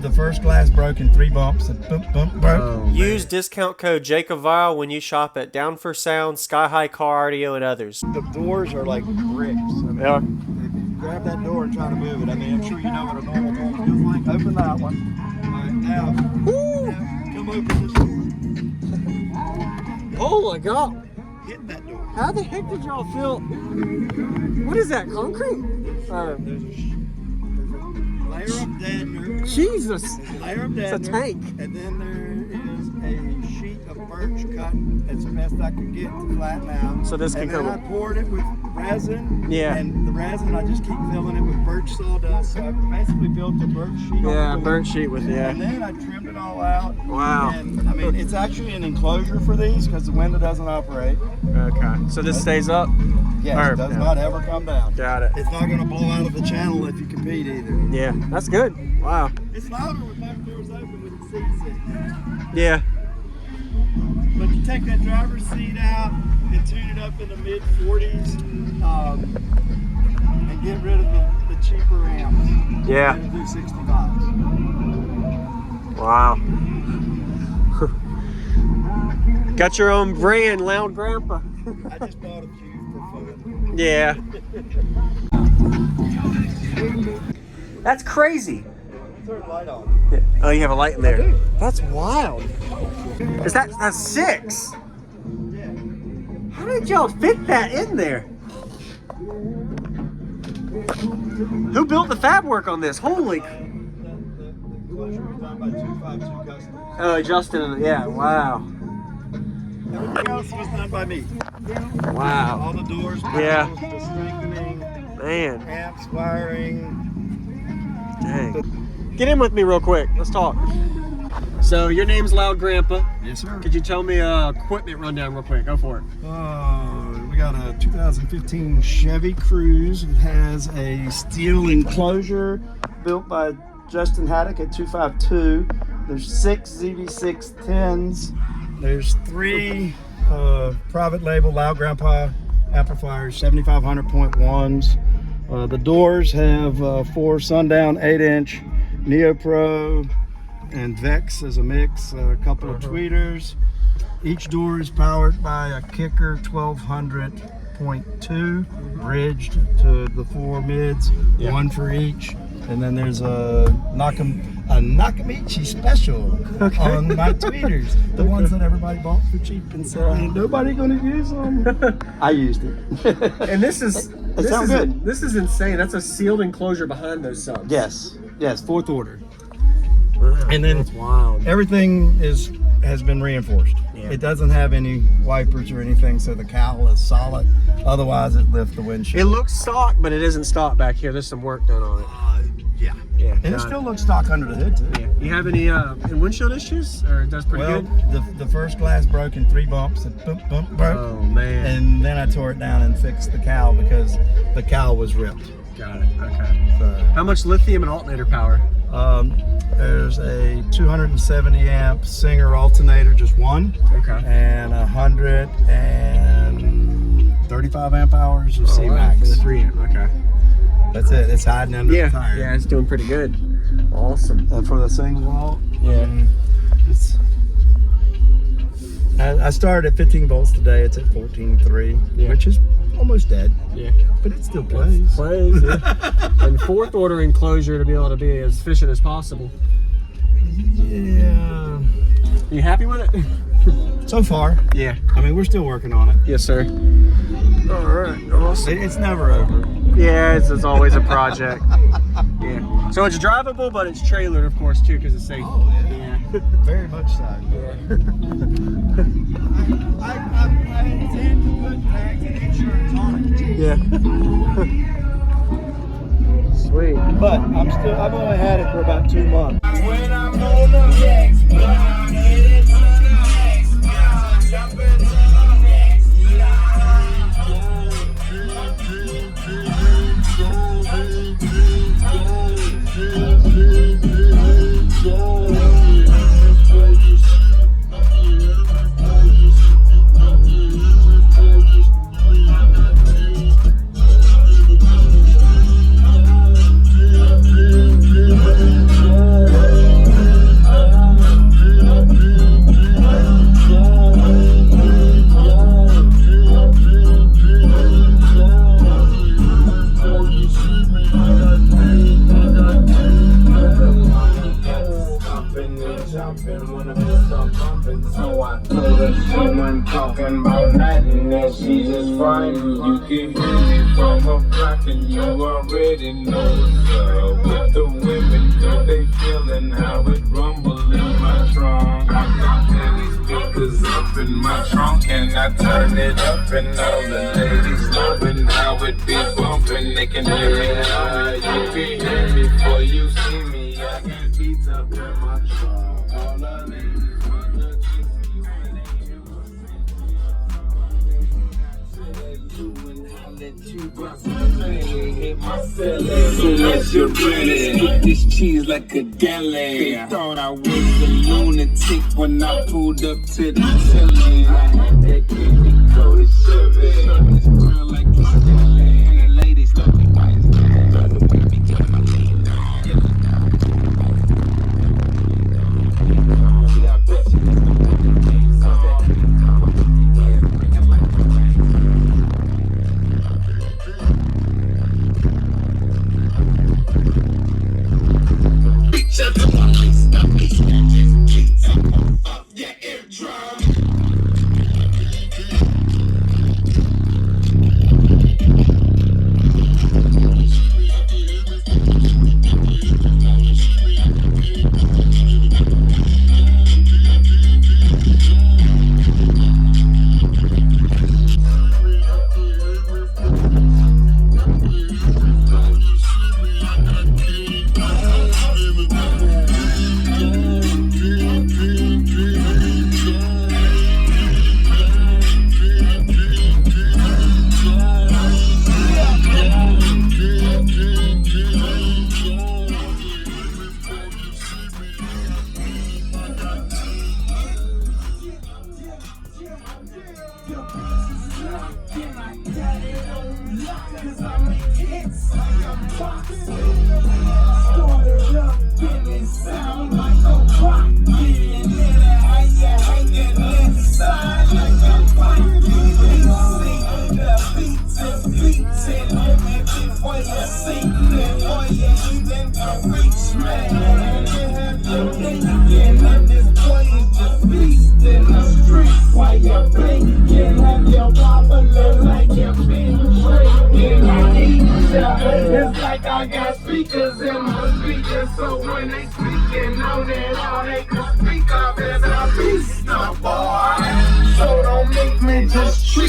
the first glass broke in 3 bumps. It bump broke. Oh, use discount code JacobViral when you shop at Down for Sound, SkyHigh Car Audio, and others. The doors are like bricks. I mean, Yeah. if you grab that door and try to move it, I mean, I'm sure you know what a normal door feels like. Open that one. All right, now, come open this door. Oh my God. Hit that door. How the heck did y'all feel? What is that, concrete? There's a layer of dead dirt. Jesus. There's a layer of dead It's a dirt, tank. and then there is a sheet of birch cut as best I could get to flatten out. So this can and come. then I poured it with resin. Yeah. And the resin, I just keep filling it with birch sawdust. So I basically built a birch sheet. Yeah, on the burnt sheet with And then I trimmed it all out. Wow. And I mean, it's actually an enclosure for these because the window doesn't operate. Okay. So this stays up? Yes, it does not ever come down. Got it. It's not going to blow out of the channel if you compete either. Yeah, that's good. Wow. It's louder with both doors open with the seats in. Yeah. But you take that driver's seat out and tune it up in the mid 40s and get rid of the cheaper amps. Yeah. And do 65. Wow. Got your own brand, Loud Grandpa. I just bought a few for fun. Yeah. That's crazy. Turn the light on. Oh, you have a light in there. I do. That's wild. That's 6? Yeah. How did y'all fit that in there? Who built the fab work on this? Holy. The enclosure was done by 252 Custom. Oh, Justin. Yeah. Wow. Everything else was done by me. Wow. All the doors, Yeah. panels, the strengthening, Man. amps, wiring. Dang. Get in with me real quick. Let's talk. So your name's Loud Grandpa. Yes, sir. Could you tell me equipment rundown real quick? Go for it. We got a 2015 Chevy Cruze. It has a steel enclosure built by Justin Haddock at 252. There's 6 ZV6 10s. There's 3 private label Loud Grandpa amplifiers, 7500.1s. The doors have 4 Sundown 8-inch Neo Pro and Vex as a mix, a couple of tweeters. Each door is powered by a Kicker 1200.2 bridged to the 4 mids, 1 for each. And then there's a Nakamichi special on my tweeters, the ones that everybody bought for cheap and said, ain't nobody gonna use them. I used it. And this is good. This is insane. That's a sealed enclosure behind those subs. Yes, 4th order. Wow, And then that's wild. everything has been reinforced. Yeah. It doesn't have any wipers or anything, so the cowl is solid. Otherwise, it lifts the windshield. It looks stock, but it isn't stock back here. There's some work done on it. Yeah. Yeah. And it still looks stock under the hood too. Yeah. You have any windshield issues, or it does pretty good? The first glass broke in 3 bumps. It broke. Oh man. And then I tore it down and fixed the cowl because the cowl was ripped. Got it. Okay. So, How much lithium and alternator power? there's a 270 amp Singer alternator, just one. Okay. And 135 amp hours of Right, C-Max. for the 3 amp. Okay. That's it. It's hiding under the tire. Yeah, it's doing pretty good. Awesome. And for the single wall, Yeah. I started at 15 volts today. It's at 14.3, which is almost dead. Yeah. But it still plays. Plays. Yeah. And 4th order enclosure to be able to be as efficient as possible. Yeah. You happy with it? So far. Yeah. I mean, we're still working on it. Yes, sir. All right. Awesome. It's never over. Yeah, it's always a project. Yeah. So it's drivable, but it's trailered, of course, too, because it's safe. Oh, yeah. Yeah. Very much so. I intend to put tags and insurance on it. Yeah. Sweet. But I've only had it for about 2 months. When I'm on the next, when I'm headed to the next, jumping to the next, jumping, wanna feel some bumping. So I told her she wasn't talking about nothing, that she just fine. You can hear me from a block and you already know what's up with the women. Do they feeling how it rumble in my trunk? I got many speakers up in my trunk and I turn it up and all the ladies loving how it be bumping. They can hear it how you can hear me before you see me. I got beats up in my trunk. All the ladies wanna kiss me when they hear unless you're ready, split this cheese like a deli. They thought I was a lunatic when I pulled up to the Chevy. I had that candy coated Chevy. This girl like it's deli, and the ladies love me. Why is that? By the way, me get my lean on. Yeah, I bet you it's gonna be the game. So that bring it like a shut the fuck up, stop me, just up your eardrum. It's like I got speakers in my speakers, so when they speaking, know that all they can speak of is a beast, no boy. So don't make me just treat